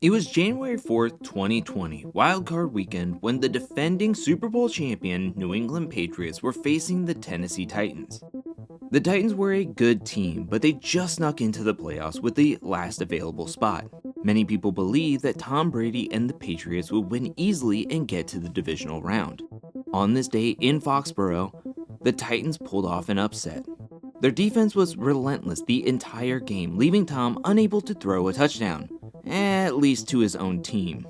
It was January 4th, 2020, wildcard weekend, when the defending Super Bowl champion New England Patriots were facing the Tennessee Titans. The Titans were a good team, but they just snuck into the playoffs with the last available spot. Many people believe that Tom Brady and the Patriots would win easily and get to the divisional round. On this day in Foxborough, the Titans pulled off an upset. Their defense was relentless the entire game, leaving Tom unable to throw a touchdown, at least to his own team.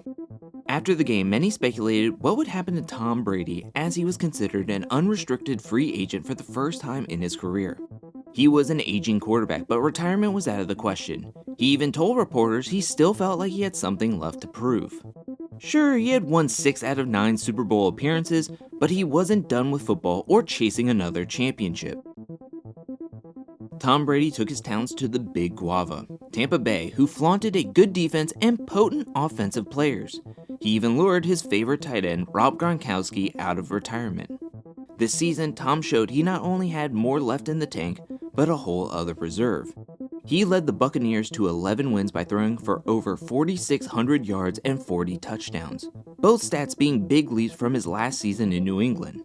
After the game, many speculated what would happen to Tom Brady, as he was considered an unrestricted free agent for the first time in his career. He was an aging quarterback, but retirement was out of the question. He even told reporters he still felt like he had something left to prove. Sure, he had won 6 out of 9 Super Bowl appearances, but he wasn't done with football or chasing another championship. Tom Brady took his talents to the Big Guava, Tampa Bay, who flaunted a good defense and potent offensive players. He even lured his favorite tight end, Rob Gronkowski, out of retirement. This season, Tom showed he not only had more left in the tank, but a whole other reserve. He led the Buccaneers to 11 wins by throwing for over 4,600 yards and 40 touchdowns, both stats being big leaps from his last season in New England.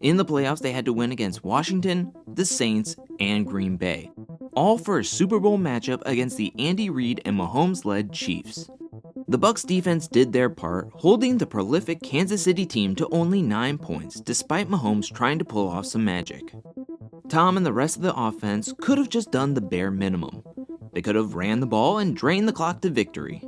In the playoffs, they had to win against Washington, the Saints, and Green Bay, all for a Super Bowl matchup against the Andy Reid and Mahomes-led Chiefs. The Bucs defense did their part, holding the prolific Kansas City team to only 9 points, despite Mahomes trying to pull off some magic. Tom and the rest of the offense could have just done the bare minimum. They could have ran the ball and drained the clock to victory.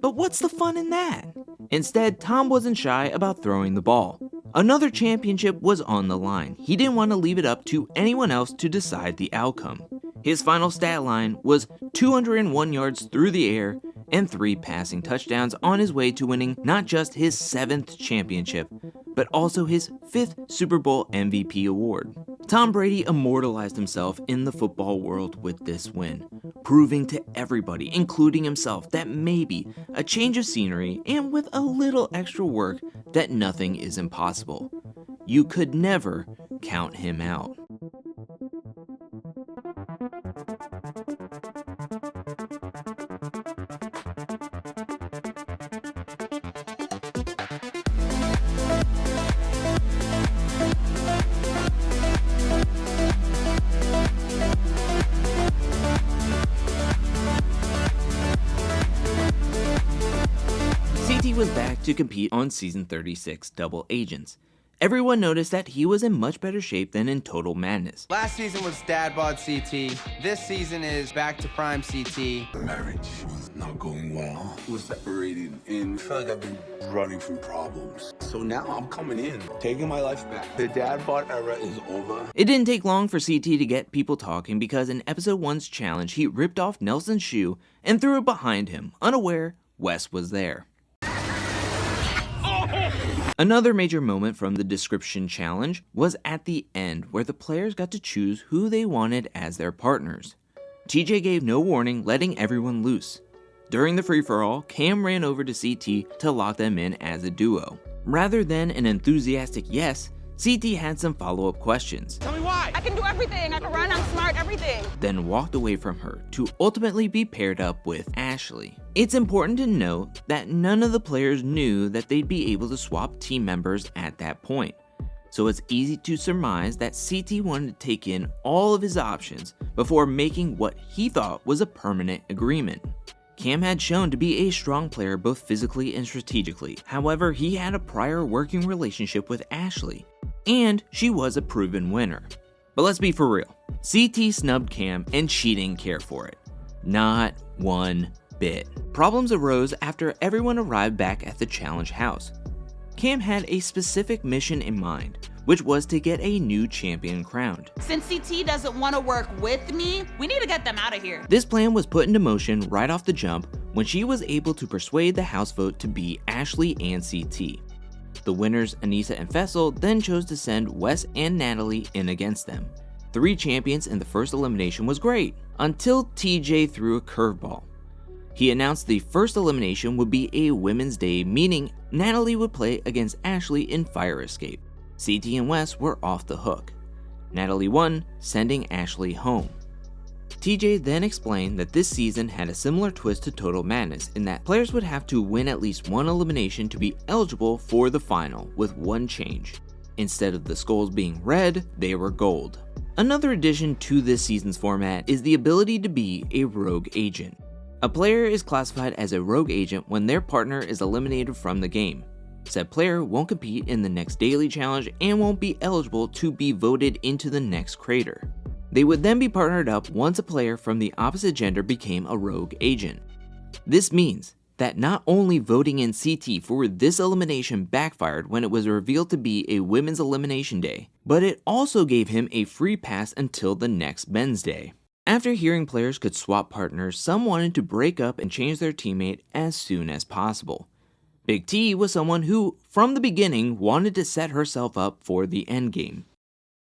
But what's the fun in that? Instead, Tom wasn't shy about throwing the ball. Another championship was on the line. He didn't want to leave it up to anyone else to decide the outcome. His final stat line was 201 yards through the air and 3 passing touchdowns on his way to winning not just his 7th championship, but also his 5th Super Bowl MVP award. Tom Brady immortalized himself in the football world with this win, proving to everybody, including himself, that maybe a change of scenery and with a little extra work, that nothing is impossible. You could never count him out. CT was back to compete on season 36, Double Agents. Everyone noticed that he was in much better shape than in Total Madness. Last season was dad bod CT. This season is back to prime CT. The marriage was not going well. We're separated and I feel like I've been running from problems. So now I'm coming in, taking my life back. The dad bod era is over. It didn't take long for CT to get people talking, because in episode 1's challenge, he ripped off Nelson's shoe and threw it behind him, unaware Wes was there. Another major moment from the description challenge was at the end, where the players got to choose who they wanted as their partners. TJ gave no warning, letting everyone loose. During the free-for-all, Cam ran over to CT to lock them in as a duo. Rather than an enthusiastic yes, CT had some follow-up questions. Tell me why. I can do everything. I can run, I'm smart, everything. Then walked away from her to ultimately be paired up with Ashley. It's important to note that none of the players knew that they'd be able to swap team members at that point. So it's easy to surmise that CT wanted to take in all of his options before making what he thought was a permanent agreement. Cam had shown to be a strong player both physically and strategically. However, he had a prior working relationship with Ashley, and she was a proven winner. But let's be for real, CT snubbed Cam and she didn't care for it. Not one bit. Problems arose after everyone arrived back at the challenge house. Cam had a specific mission in mind, which was to get a new champion crowned. Since CT doesn't want to work with me, we need to get them out of here. This plan was put into motion right off the jump when she was able to persuade the house vote to be Ashley and CT. The winners, Anissa and Fessel, then chose to send Wes and Natalie in against them. 3 champions in the first elimination was great, until TJ threw a curveball. He announced the first elimination would be a Women's Day, meaning Natalie would play against Ashley in Fire Escape. CT and Wes were off the hook. Natalie won, sending Ashley home. TJ then explained that this season had a similar twist to Total Madness in that players would have to win at least one elimination to be eligible for the final, with one change. Instead of the skulls being red, they were gold. Another addition to this season's format is the ability to be a rogue agent. A player is classified as a rogue agent when their partner is eliminated from the game. Said player won't compete in the next daily challenge and won't be eligible to be voted into the next crater. They would then be partnered up once a player from the opposite gender became a rogue agent. This means that not only voting in CT for this elimination backfired when it was revealed to be a women's elimination day, but it also gave him a free pass until the next men's day. After hearing players could swap partners, some wanted to break up and change their teammate as soon as possible. Big T was someone who, from the beginning, wanted to set herself up for the endgame.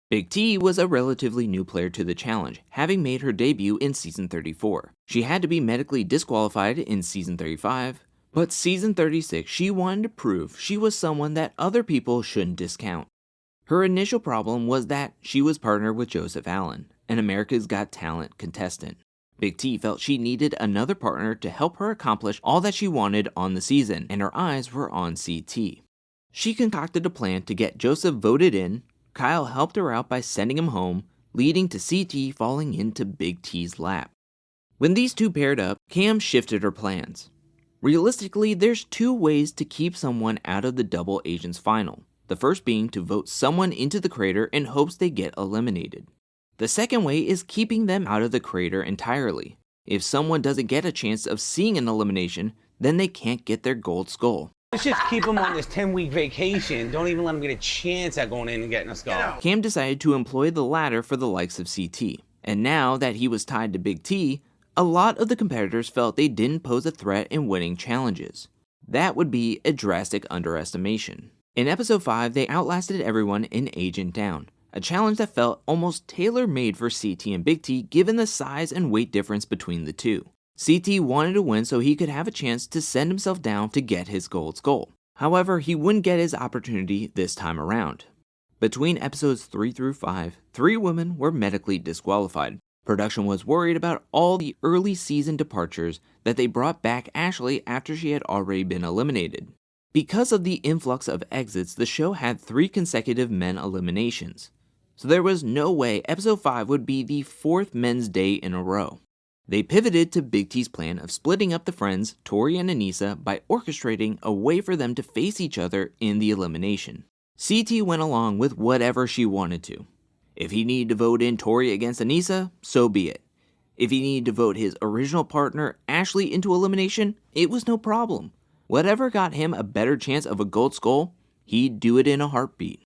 Big T was a relatively new player to the challenge, having made her debut in Season 34. She had to be medically disqualified in Season 35, but Season 36 she wanted to prove she was someone that other people shouldn't discount. Her initial problem was that she was partnered with Joseph Allen, an America's Got Talent contestant. Big T felt she needed another partner to help her accomplish all that she wanted on the season, and her eyes were on CT. She concocted a plan to get Joseph voted in. Kyle helped her out by sending him home, leading to CT falling into Big T's lap. When these two paired up, Cam shifted her plans. Realistically, there's two ways to keep someone out of the double agents final. The first being to vote someone into the crater in hopes they get eliminated. The second way is keeping them out of the crater entirely. If someone doesn't get a chance of seeing an elimination, then they can't get their gold skull. Let's just keep him on this 10-week vacation. Don't even let him get a chance at going in and getting a skull. Cam decided to employ the latter for the likes of CT. And now that he was tied to Big T, a lot of the competitors felt they didn't pose a threat in winning challenges. That would be a drastic underestimation. In episode 5, they outlasted everyone in Agent Down, a challenge that felt almost tailor-made for CT and Big T given the size and weight difference between the two. CT wanted to win so he could have a chance to send himself down to get his gold skull. However, he wouldn't get his opportunity this time around. Between episodes 3 through 5, 3 women were medically disqualified. Production was worried about all the early season departures that they brought back Ashley after she had already been eliminated. Because of the influx of exits, the show had 3 consecutive men eliminations. So there was no way episode 5 would be the 4th men's day in a row. They pivoted to Big T's plan of splitting up the friends, Tori and Anissa, by orchestrating a way for them to face each other in the elimination. CT went along with whatever she wanted to. If he needed to vote in Tori against Anissa, so be it. If he needed to vote his original partner, Ashley, into elimination, it was no problem. Whatever got him a better chance of a gold skull, he'd do it in a heartbeat.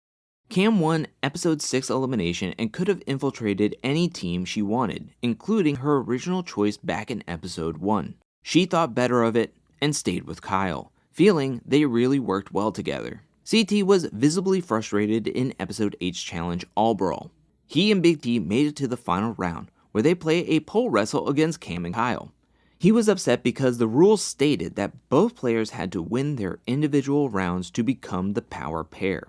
Cam won episode 6 elimination and could have infiltrated any team she wanted, including her original choice back in episode 1. She thought better of it and stayed with Kyle, feeling they really worked well together. CT was visibly frustrated in episode 8's challenge All Brawl. He and Big T made it to the final round, where they play a pole wrestle against Cam and Kyle. He was upset because the rules stated that both players had to win their individual rounds to become the power pair.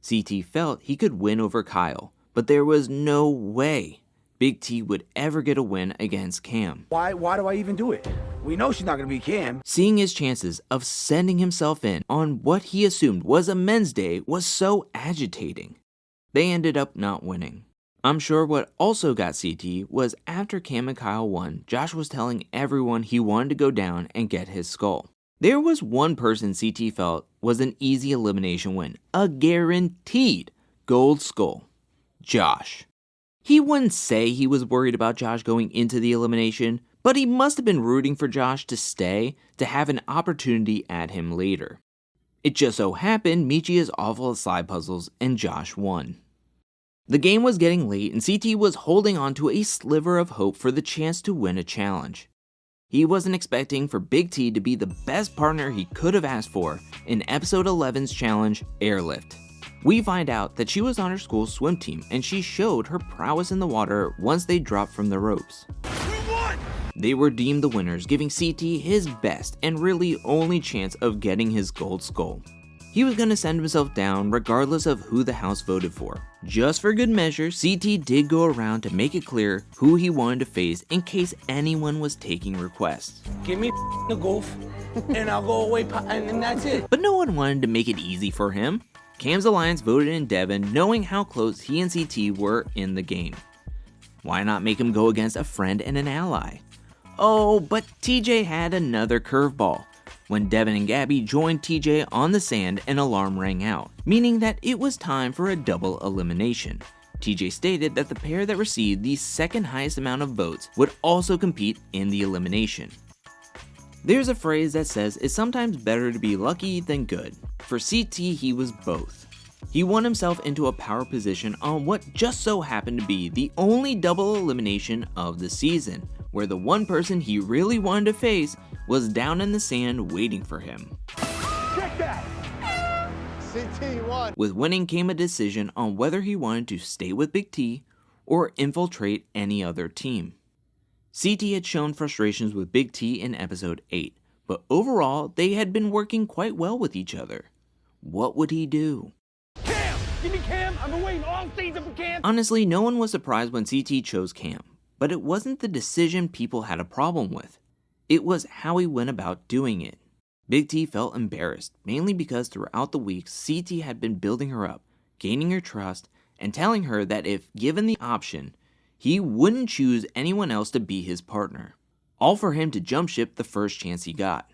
CT felt he could win over Kyle, but there was no way Big T would ever get a win against Cam. Why do I even do it? We know she's not gonna be Cam. Seeing his chances of sending himself in on what he assumed was a men's day was so agitating. They ended up not winning. I'm sure what also got CT was after Cam and Kyle won, Josh was telling everyone he wanted to go down and get his skull. There was one person CT felt was an easy elimination win, a guaranteed gold skull. Josh. He wouldn't say he was worried about Josh going into the elimination, but he must have been rooting for Josh to stay to have an opportunity at him later. It just so happened Michi is awful at slide puzzles and Josh won. The game was getting late and CT was holding on to a sliver of hope for the chance to win a challenge. He wasn't expecting for Big T to be the best partner he could have asked for in episode 11's challenge, Airlift. We find out that she was on her school's swim team and she showed her prowess in the water once they dropped from the ropes. We won! They were deemed the winners, giving CT his best and really only chance of getting his gold skull. He was gonna send himself down regardless of who the house voted for. Just for good measure, CT did go around to make it clear who he wanted to face in case anyone was taking requests. Give me the goof, and I'll go away, and that's it. But no one wanted to make it easy for him. Cam's alliance voted in Devin, knowing how close he and CT were in the game. Why not make him go against a friend and an ally? Oh, but TJ had another curveball. When Devin and Gabby joined TJ on the sand, an alarm rang out, meaning that it was time for a double elimination. TJ stated that the pair that received the second highest amount of votes would also compete in the elimination. There's a phrase that says it's sometimes better to be lucky than good. For CT, he was both. He won himself into a power position on what just so happened to be the only double elimination of the season, where the one person he really wanted to face was down in the sand waiting for him. Check that! CT won. With winning came a decision on whether he wanted to stay with Big T or infiltrate any other team. CT had shown frustrations with Big T in episode 8, but overall they had been working quite well with each other. What would he do? Cam! Give me Cam! I've been waiting all season for Cam! Honestly, no one was surprised when CT chose Cam, but it wasn't the decision people had a problem with. It was how he went about doing it. Big T felt embarrassed, mainly because throughout the weeks, CT had been building her up, gaining her trust, and telling her that if given the option, he wouldn't choose anyone else to be his partner. All for him to jump ship the first chance he got.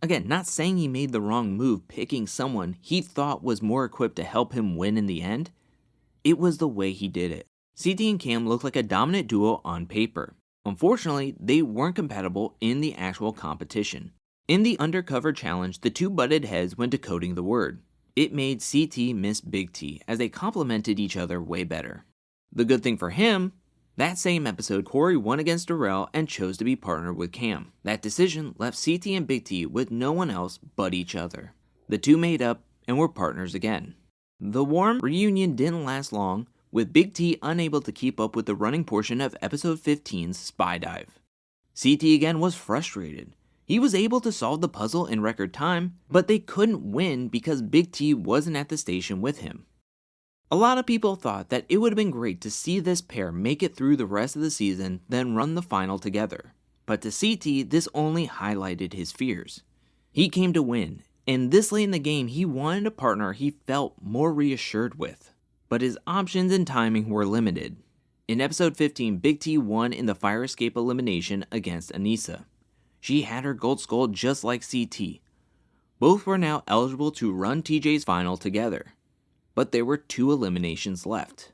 Again, not saying he made the wrong move picking someone he thought was more equipped to help him win in the end. It was the way he did it. CT and Cam looked like a dominant duo on paper. Unfortunately, they weren't compatible in the actual competition. In the undercover challenge, the two butted heads when decoding the word. It made CT miss Big T as they complemented each other way better. The good thing for him, that same episode, Corey won against Darrell and chose to be partnered with Cam. That decision left CT and Big T with no one else but each other. The two made up and were partners again. The warm reunion didn't last long, with Big T unable to keep up with the running portion of episode 15's spy dive. CT again was frustrated. He was able to solve the puzzle in record time, but they couldn't win because Big T wasn't at the station with him. A lot of people thought that it would have been great to see this pair make it through the rest of the season, then run the final together. But to CT, this only highlighted his fears. He came to win, and this late in the game he wanted a partner he felt more reassured with. But his options and timing were limited. In episode 15, Big T won in the fire escape elimination against Anissa. She had her gold skull just like CT. Both were now eligible to run TJ's final together. But there were 2 eliminations left.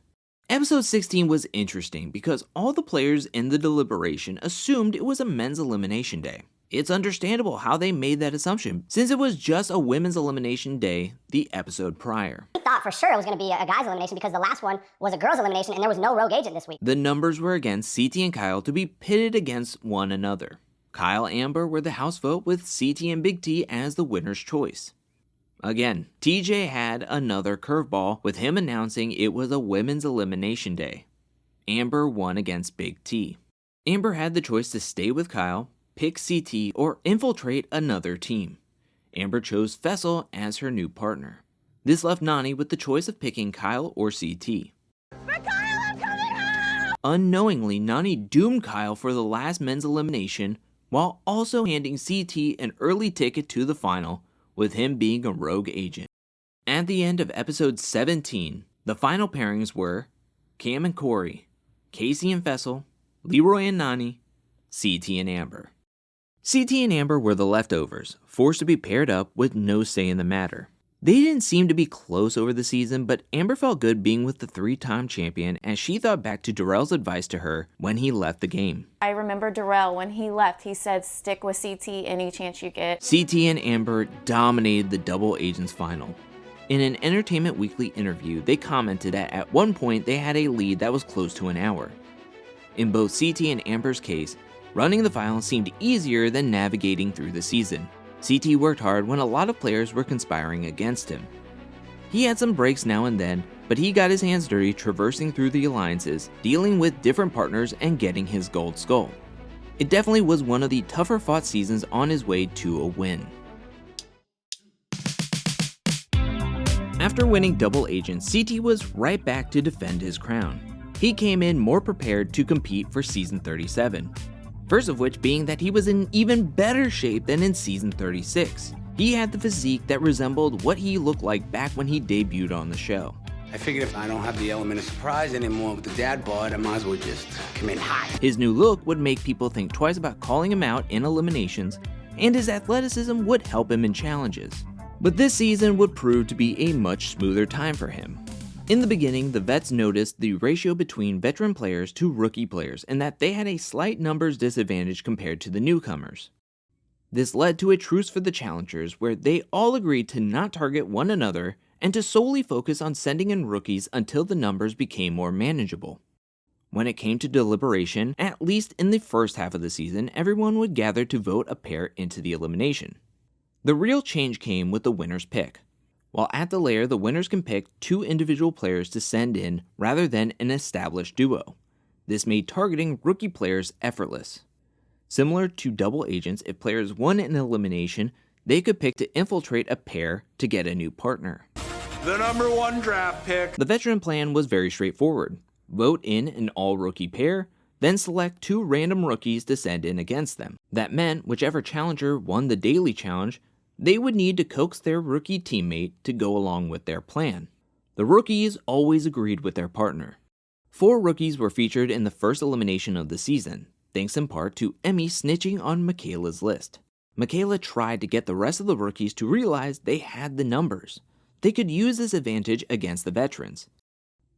Episode 16 was interesting because all the players in the deliberation assumed it was a men's elimination day. It's understandable how they made that assumption, since it was just a women's elimination day the episode prior. I thought for sure it was going to be a guy's elimination because the last one was a girl's elimination and there was no rogue agent this week. The numbers were against CT and Kyle to be pitted against one another. Kyle and Amber were the house vote with CT and Big T as the winner's choice. Again, TJ had another curveball with him announcing it was a women's elimination day. Amber won against Big T. Amber had the choice to stay with Kyle, pick CT, or infiltrate another team. Amber chose Fessel as her new partner. This left Nani with the choice of picking Kyle or CT. But Kyle, I'm coming home! Unknowingly, Nani doomed Kyle for the last men's elimination while also handing CT an early ticket to the final, with him being a rogue agent. At the end of episode 17, the final pairings were Cam and Corey, Casey and Fessel, Leroy and Nani, CT and Amber. CT and Amber were the leftovers, forced to be paired up with no say in the matter. They didn't seem to be close over the season, but Amber felt good being with the 3-time champion as she thought back to Darrell's advice to her when he left the game. I remember Darrell, when he left, he said, stick with CT any chance you get. CT and Amber dominated the Double Agents final. In an Entertainment Weekly interview, they commented that at one point they had a lead that was close to an hour. In both CT and Amber's case, running the final seemed easier than navigating through the season. CT worked hard when a lot of players were conspiring against him. He had some breaks now and then, but he got his hands dirty traversing through the alliances, dealing with different partners and getting his gold skull. It definitely was one of the tougher fought seasons on his way to a win. After winning Double Agent, CT was right back to defend his crown. He came in more prepared to compete for Season 37. First of which being that he was in even better shape than in Season 36. He had the physique that resembled what he looked like back when he debuted on the show. I figured if I don't have the element of surprise anymore with the dad bod, I might as well just come in hot. His new look would make people think twice about calling him out in eliminations, and his athleticism would help him in challenges. But this season would prove to be a much smoother time for him. In the beginning, the vets noticed the ratio between veteran players to rookie players and that they had a slight numbers disadvantage compared to the newcomers. This led to a truce for the challengers where they all agreed to not target one another and to solely focus on sending in rookies until the numbers became more manageable. When it came to deliberation, at least in the first half of the season, everyone would gather to vote a pair into the elimination. The real change came with the winner's pick. While at the lair, the winners can pick 2 individual players to send in rather than an established duo. This made targeting rookie players effortless. Similar to Double Agents, if players won an elimination, they could pick to infiltrate a pair to get a new partner. The number 1 draft pick. The veteran plan was very straightforward. Vote in an all-rookie pair, then select 2 random rookies to send in against them. That meant whichever challenger won the daily challenge, they would need to coax their rookie teammate to go along with their plan. The rookies always agreed with their partner. 4 rookies were featured in the first elimination of the season, thanks in part to Emmy snitching on Michaela's list. Michaela tried to get the rest of the rookies to realize they had the numbers. They could use this advantage against the veterans.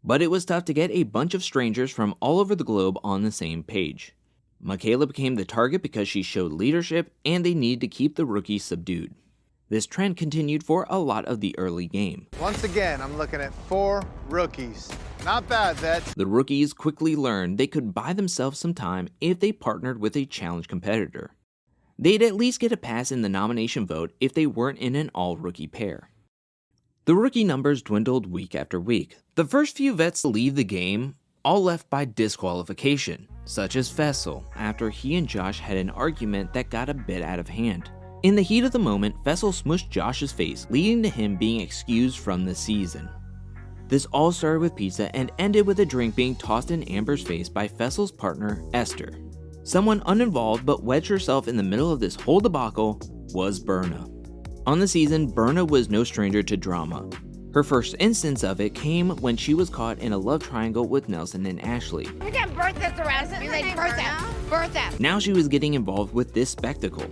But it was tough to get a bunch of strangers from all over the globe on the same page. Michaela became the target because she showed leadership and they needed to keep the rookies subdued. This trend continued for a lot of the early game. Once again, I'm looking at 4 rookies. Not bad, vets. The rookies quickly learned they could buy themselves some time if they partnered with a challenge competitor. They'd at least get a pass in the nomination vote if they weren't in an all-rookie pair. The rookie numbers dwindled week after week. The first few vets to leave the game all left by disqualification, such as Fessel, after he and Josh had an argument that got a bit out of hand. In the heat of the moment, Fessel smushed Josh's face, leading to him being excused from the season. This all started with pizza and ended with a drink being tossed in Amber's face by Fessel's partner, Esther. Someone uninvolved but wedged herself in the middle of this whole debacle was Berna. On the season, Berna was no stranger to drama. Her first instance of it came when she was caught in a love triangle with Nelson and Ashley. We can birth this around. Bertha. Now she was getting involved with this spectacle.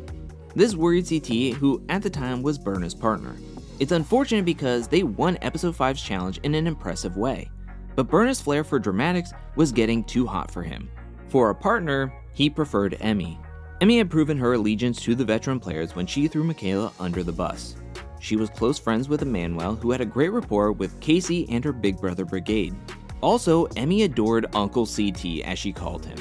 This worried CT, who at the time was Berna's partner. It's unfortunate because they won Episode 5's challenge in an impressive way, but Berna's flair for dramatics was getting too hot for him. For a partner, he preferred Emmy. Emmy had proven her allegiance to the veteran players when she threw Michaela under the bus. She was close friends with Emmanuel, who had a great rapport with Casey and her Big Brother Brigade. Also, Emmy adored Uncle CT, as she called him.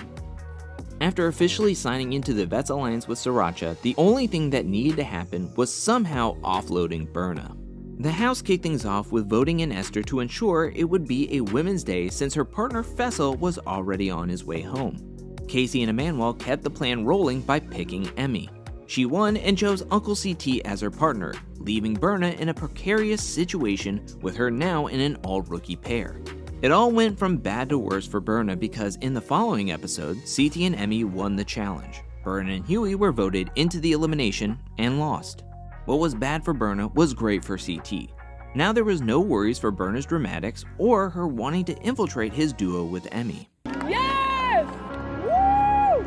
After officially signing into the Vets Alliance with Sriracha, the only thing that needed to happen was somehow offloading Berna. The house kicked things off with voting in Esther to ensure it would be a Women's Day since her partner Fessel was already on his way home. Casey and Emmanuel kept the plan rolling by picking Emmy. She won and chose Uncle CT as her partner, leaving Berna in a precarious situation with her now in an all-rookie pair. It all went from bad to worse for Berna because in the following episode, CT and Emmy won the challenge. Berna and Huey were voted into the elimination and lost. What was bad for Berna was great for CT. Now there was no worries for Berna's dramatics or her wanting to infiltrate his duo with Emmy. Yes! Woo!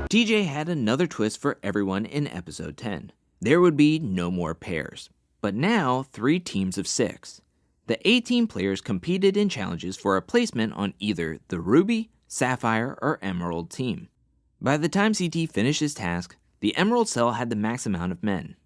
TJ had another twist for everyone in episode 10. There would be no more pairs, but now 3 teams of 6. The 18 players competed in challenges for a placement on either the Ruby, Sapphire, or Emerald team. By the time CT finished his task, the Emerald cell had the max amount of men.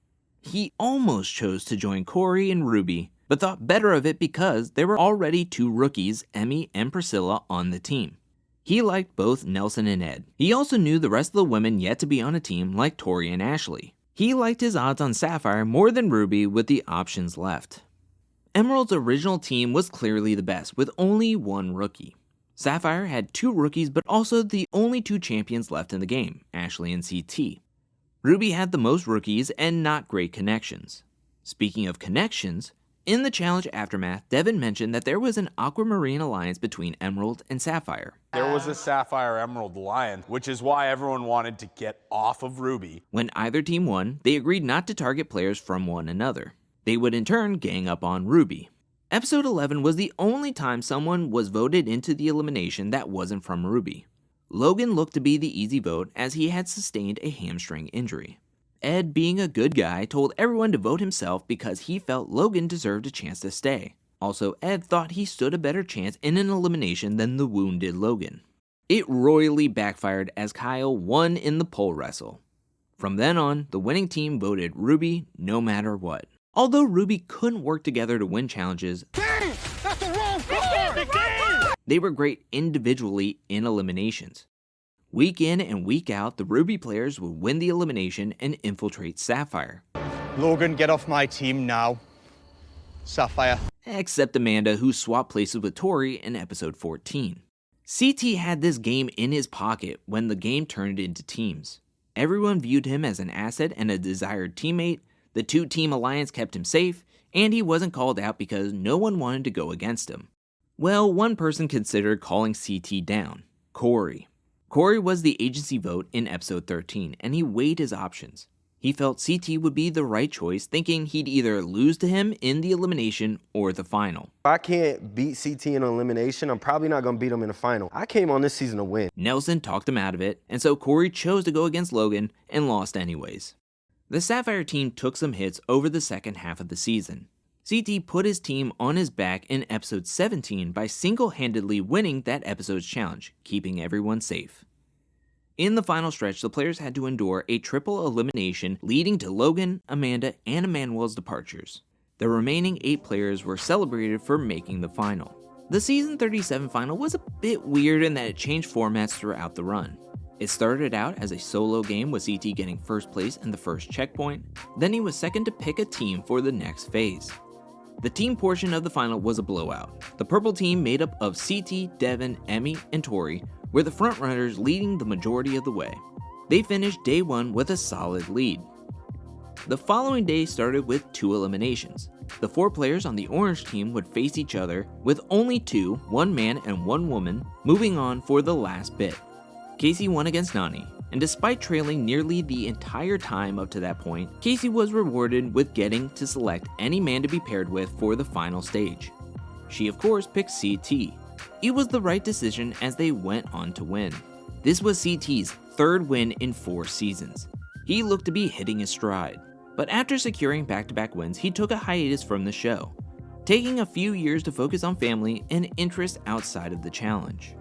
He almost chose to join Corey and Ruby, but thought better of it because there were already 2 rookies, Emmy and Priscilla, on the team. He liked both Nelson and Ed. He also knew the rest of the women yet to be on a team like Tori and Ashley. He liked his odds on Sapphire more than Ruby with the options left. Emerald's original team was clearly the best, with only 1 rookie. Sapphire had 2 rookies, but also the only 2 champions left in the game, Ashley and CT. Ruby had the most rookies and not great connections. Speaking of connections, In the challenge aftermath, Devin mentioned that there was an aquamarine alliance between Emerald and Sapphire. There was a Sapphire Emerald alliance, which is why everyone wanted to get off of Ruby. When either team won, they agreed not to target players from one another. They would in turn gang up on Ruby. Episode 11 was the only time someone was voted into the elimination that wasn't from Ruby. Logan looked to be the easy vote as he had sustained a hamstring injury. Ed, being a good guy, told everyone to vote himself because he felt Logan deserved a chance to stay. Also, Ed thought he stood a better chance in an elimination than the wounded Logan. It royally backfired as Kyle won in the pole wrestle. From then on, the winning team voted Ruby no matter what. Although Ruby couldn't work together to win challenges, That's the wrong part! they were great individually in eliminations. Week in and week out, the Ruby players would win the elimination and infiltrate Sapphire. Logan, get off my team now. Sapphire. Except Amanda, who swapped places with Tori in episode 14. CT had this game in his pocket when the game turned into teams. Everyone viewed him as an asset and a desired teammate, the two-team alliance kept him safe, and he wasn't called out because no one wanted to go against him. Well, one person considered calling CT down, Corey. Corey was the agency vote in episode 13, and he weighed his options. He felt CT would be the right choice, thinking he'd either lose to him in the elimination or the final. If I can't beat CT in an elimination, I'm probably not going to beat him in the final. I came on this season to win. Nelson talked him out of it, and so Corey chose to go against Logan and lost anyways. The Sapphire team took some hits over the second half of the season. CT put his team on his back in episode 17 by single-handedly winning that episode's challenge, keeping everyone safe. In the final stretch, the players had to endure a triple elimination leading to Logan, Amanda, and Emmanuel's departures. The remaining 8 players were celebrated for making the final. The season 37 final was a bit weird in that it changed formats throughout the run. It started out as a solo game with CT getting first place in the first checkpoint, then he was second to pick a team for the next phase. The team portion of the final was a blowout. The purple team made up of CT, Devin, Emmy, and Tori were the frontrunners leading the majority of the way. They finished day 1 with a solid lead. The following day started with 2 eliminations. The 4 players on the orange team would face each other with only 2, 1 man and 1 woman, moving on for the last bit. Casey won against Nani, and despite trailing nearly the entire time up to that point, Casey was rewarded with getting to select any man to be paired with for the final stage. She of course picked CT. It was the right decision as they went on to win. This was CT's 3rd win in 4 seasons. He looked to be hitting his stride, but after securing back-to-back wins, he took a hiatus from the show, taking a few years to focus on family and interests outside of the challenge.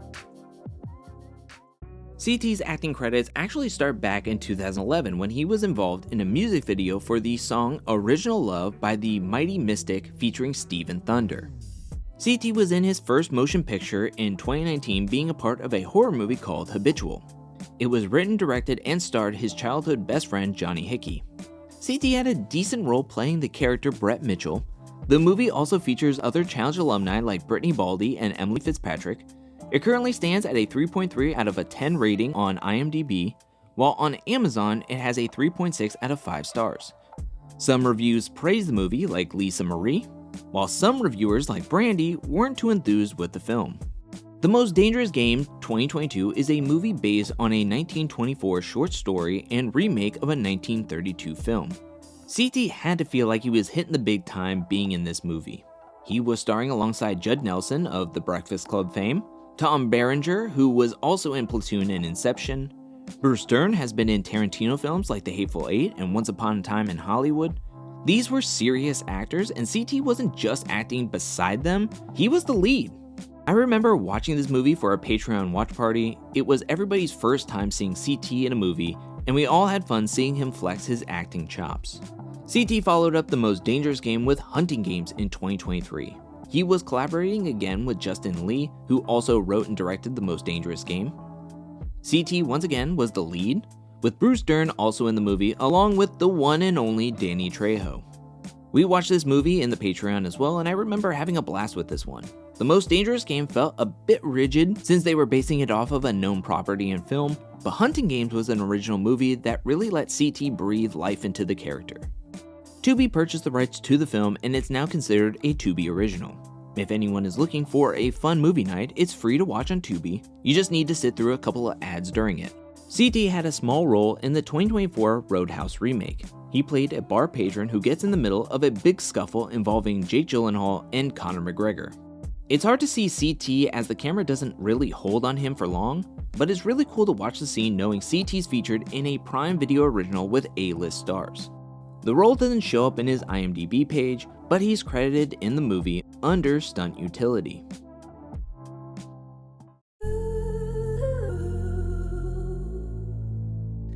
CT's acting credits actually start back in 2011 when he was involved in a music video for the song Original Love by the Mighty Mystic featuring Stephen Thunder. CT was in his first motion picture in 2019 being a part of a horror movie called Habitual. It was written, directed, and starred his childhood best friend Johnny Hickey. CT had a decent role playing the character Brett Mitchell. The movie also features other challenge alumni like Brittany Baldy and Emily Fitzpatrick. It currently stands at a 3.3 out of a 10 rating on IMDb, while on Amazon it has a 3.6 out of 5 stars. Some reviews praise the movie like Lisa Marie, while some reviewers like Brandy weren't too enthused with the film. The Most Dangerous Game 2022 is a movie based on a 1924 short story and remake of a 1932 film. CT had to feel like he was hitting the big time being in this movie. He was starring alongside Judd Nelson of The Breakfast Club fame, Tom Berenger, who was also in Platoon and Inception. Bruce Dern has been in Tarantino films like The Hateful Eight and Once Upon a Time in Hollywood. These were serious actors, and CT wasn't just acting beside them, he was the lead. I remember watching this movie for a Patreon watch party. It was everybody's first time seeing CT in a movie, and we all had fun seeing him flex his acting chops. CT followed up The Most Dangerous Game with Hunting Games in 2023. He was collaborating again with Justin Lee, who also wrote and directed The Most Dangerous Game. CT once again was the lead, with Bruce Dern also in the movie, along with the one and only Danny Trejo. We watched this movie in the Patreon as well, and I remember having a blast with this one. The Most Dangerous Game felt a bit rigid since they were basing it off of a known property and film, but Hunting Games was an original movie that really let CT breathe life into the character. Tubi purchased the rights to the film and it's now considered a Tubi original. If anyone is looking for a fun movie night, it's free to watch on Tubi. You just need to sit through a couple of ads during it. CT had a small role in the 2024 Roadhouse remake. He played a bar patron who gets in the middle of a big scuffle involving Jake Gyllenhaal and Conor McGregor. It's hard to see CT as the camera doesn't really hold on him for long, but it's really cool to watch the scene knowing CT's featured in a Prime Video original with A-list stars. The role doesn't show up in his IMDb page, but he's credited in the movie under stunt utility.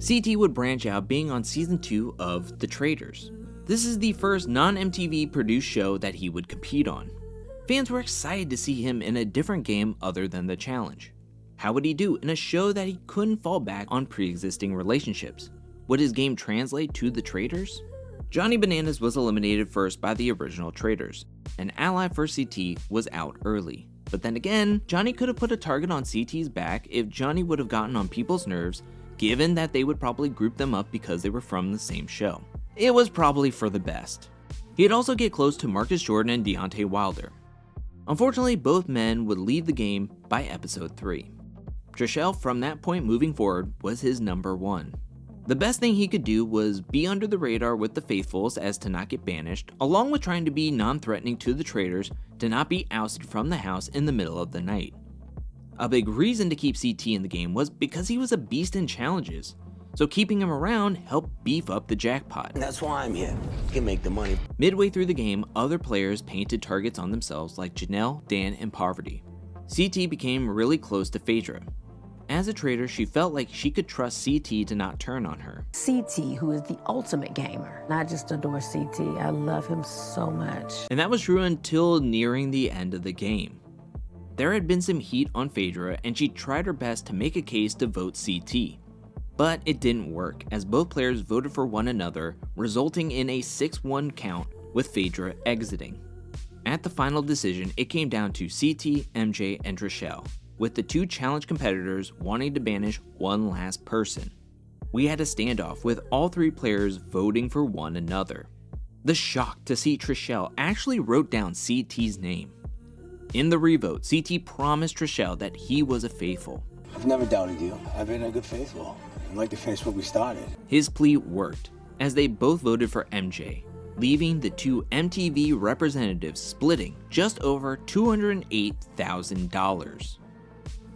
CT would branch out being on season 2 of The Traitors. This is the first non-MTV produced show that he would compete on. Fans were excited to see him in a different game other than the challenge. How would he do in a show that he couldn't fall back on pre-existing relationships? Would his game translate to The Traitors? Johnny Bananas was eliminated first by the original Traitors. An ally for CT was out early. But then again, Johnny could have put a target on CT's back if Johnny would have gotten on people's nerves, given that they would probably group them up because they were from the same show. It was probably for the best. He'd also get close to Marcus Jordan and Deontay Wilder. Unfortunately, both men would leave the game by episode 3. Trishelle from that point moving forward was his number 1. The best thing he could do was be under the radar with the faithfuls as to not get banished, along with trying to be non-threatening to the traitors to not be ousted from the house in the middle of the night. A big reason to keep CT in the game was because he was a beast in challenges, so keeping him around helped beef up the jackpot. That's why I'm here. You can make the money. Midway through the game, other players painted targets on themselves like Janelle, Dan, and Parvati. CT became really close to Phaedra. As a traitor, she felt like she could trust CT to not turn on her. CT, who is the ultimate gamer. I just adore CT. I love him so much. And that was true until nearing the end of the game. There had been some heat on Phaedra and she tried her best to make a case to vote CT. But it didn't work as both players voted for one another, resulting in a 6-1 count with Phaedra exiting. At the final decision, it came down to CT, MJ, and Trishelle, with the 2 challenge competitors wanting to banish one last person. We had a standoff with all 3 players voting for one another. The shock to see Trishelle actually wrote down CT's name. In the revote, CT promised Trishelle that he was a faithful. I've never doubted you. I've been a good faithful. I'd like to finish what we started. His plea worked, as they both voted for MJ, leaving the 2 MTV representatives splitting just over $208,000.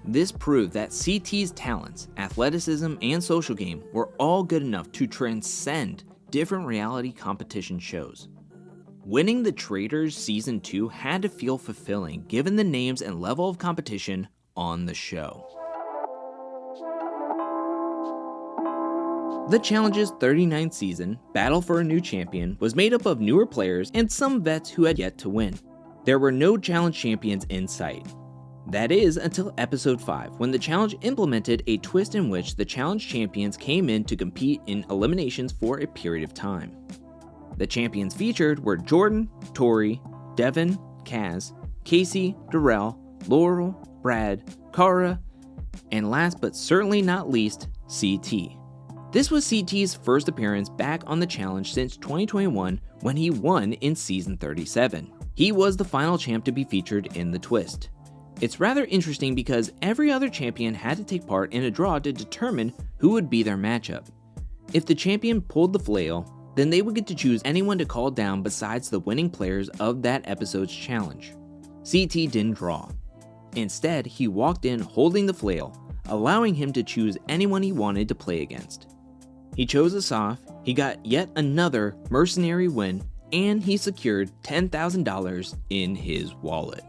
This proved that CT's talents, athleticism, and social game were all good enough to transcend different reality competition shows. Winning The Traitors Season 2 had to feel fulfilling given the names and level of competition on the show. The Challenge's 39th season, Battle for a New Champion, was made up of newer players and some vets who had yet to win. There were no challenge champions in sight. That is, until episode 5, when the challenge implemented a twist in which the challenge champions came in to compete in eliminations for a period of time. The champions featured were Jordan, Tori, Devin, Kaz, Casey, Darrell, Laurel, Brad, Kara, and last but certainly not least, CT. This was CT's first appearance back on the challenge since 2021 when he won in season 37. He was the final champ to be featured in the twist. It's rather interesting because every other champion had to take part in a draw to determine who would be their matchup. If the champion pulled the flail, then they would get to choose anyone to call down besides the winning players of that episode's challenge. CT didn't draw. Instead, he walked in holding the flail, allowing him to choose anyone he wanted to play against. He chose Asaf, he got yet another mercenary win, and he secured $10,000 in his wallet.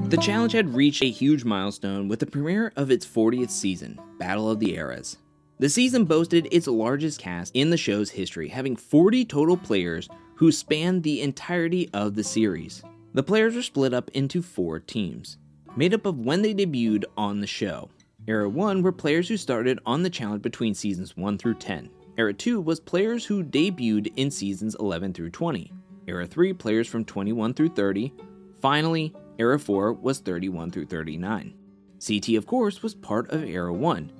The challenge had reached a huge milestone with the premiere of its 40th season, Battle of the Eras. The season boasted its largest cast in the show's history, having 40 total players who spanned the entirety of the series. The players were split up into 4 teams, made up of when they debuted on the show. Era 1 were players who started on the challenge between seasons 1 through 10. Era 2 was players who debuted in seasons 11 through 20. Era 3 players from 21 through 30. Finally, Era 4 was 31 through 39. CT, of course, was part of Era 1.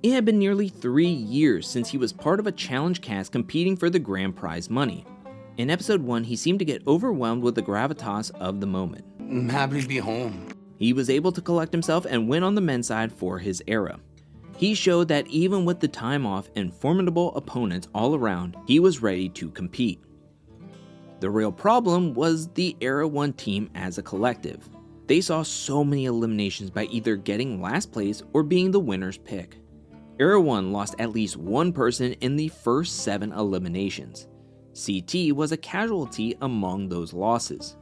It had been nearly 3 years since he was part of a challenge cast competing for the grand prize money. In episode 1, he seemed to get overwhelmed with the gravitas of the moment. I'm happy to be home. He was able to collect himself and win on the men's side for his era. He showed that even with the time off and formidable opponents all around, he was ready to compete. The real problem was the Era 1 team as a collective. They saw so many eliminations by either getting last place or being the winner's pick. Era 1 lost at least one person in the first 7 eliminations. CT was a casualty among those losses.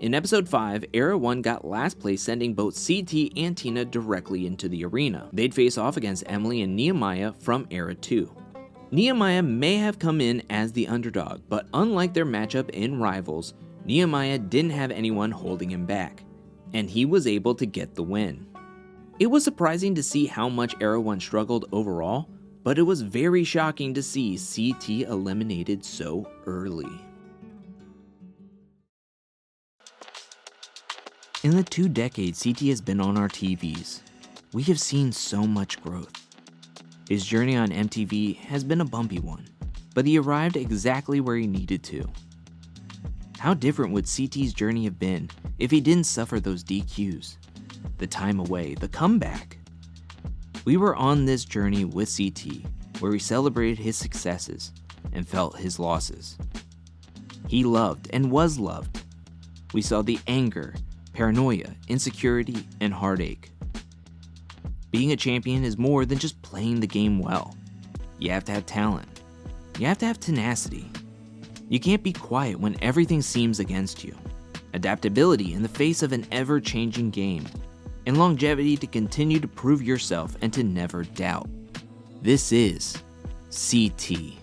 In episode 5, Era 1 got last place, sending both CT and Tina directly into the arena. They'd face off against Emily and Nehemiah from Era 2. Nehemiah may have come in as the underdog, but unlike their matchup in Rivals, Nehemiah didn't have anyone holding him back, and he was able to get the win. It was surprising to see how much Era 1 struggled overall, but it was very shocking to see CT eliminated so early. In the 2 decades CT has been on our TVs, we have seen so much growth. His journey on MTV has been a bumpy one, but he arrived exactly where he needed to. How different would CT's journey have been if he didn't suffer those DQs, the time away, the comeback? We were on this journey with CT, where we celebrated his successes and felt his losses. He loved and was loved. We saw the anger, paranoia, insecurity, and heartache. Being a champion is more than just playing the game well. You have to have talent. You have to have tenacity. You can't be quiet when everything seems against you. Adaptability in the face of an ever-changing game. And longevity to continue to prove yourself and to never doubt. This is CT.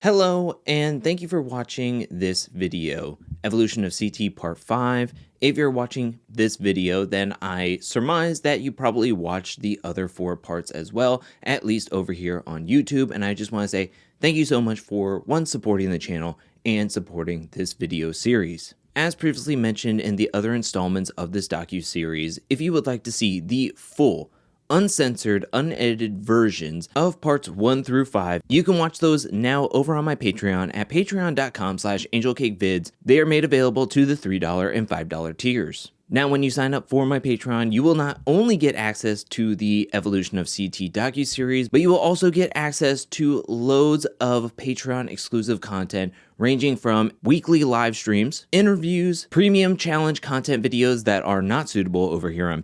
Hello, and thank you for watching this video, Evolution of CT Part 5. If you're watching this video, then I surmise that you probably watched the other 4 parts as well, at least over here on YouTube, and I just want to say thank you so much for, 1, supporting the channel, and supporting this video series. As previously mentioned in the other installments of this docu-series, if you would like to see the full uncensored, unedited versions of parts 1 through 5. You can watch those now over on my Patreon at patreon.com/angelcakevids. They are made available to the $3 and $5 tiers. Now, when you sign up for my Patreon, you will not only get access to the Evolution of CT docuseries, but you will also get access to loads of Patreon exclusive content, ranging from weekly live streams, interviews, premium challenge content videos that are not suitable over here on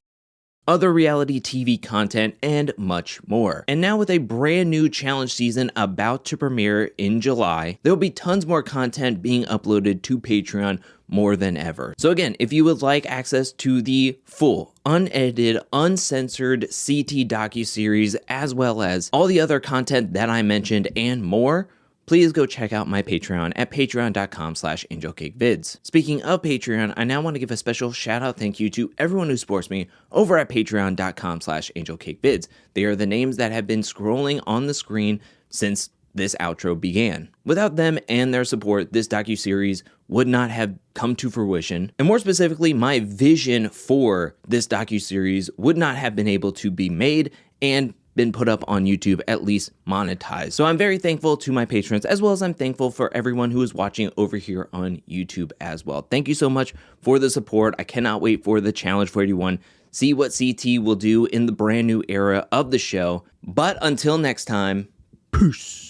other reality TV content, and much more. And now with a brand new challenge season about to premiere in July, there will be tons more content being uploaded to Patreon more than ever. So again, if you would like access to the full, unedited, uncensored CT docuseries, as well as all the other content that I mentioned and more, please go check out my Patreon at patreon.com/angelcakevids. Speaking of Patreon, I now want to give a special shout out thank you to everyone who supports me over at patreon.com/angelcakevids. They are the names that have been scrolling on the screen since this outro began. Without them and their support, this docuseries would not have come to fruition. And more specifically, my vision for this docuseries would not have been able to be made and been put up on YouTube, at least monetized. So I'm very thankful to my patrons, as well as I'm thankful for everyone who is watching over here on YouTube as well. Thank you so much for the support. I cannot wait for the Challenge 481. See what CT will do in the brand new era of the show. But until next time, peace.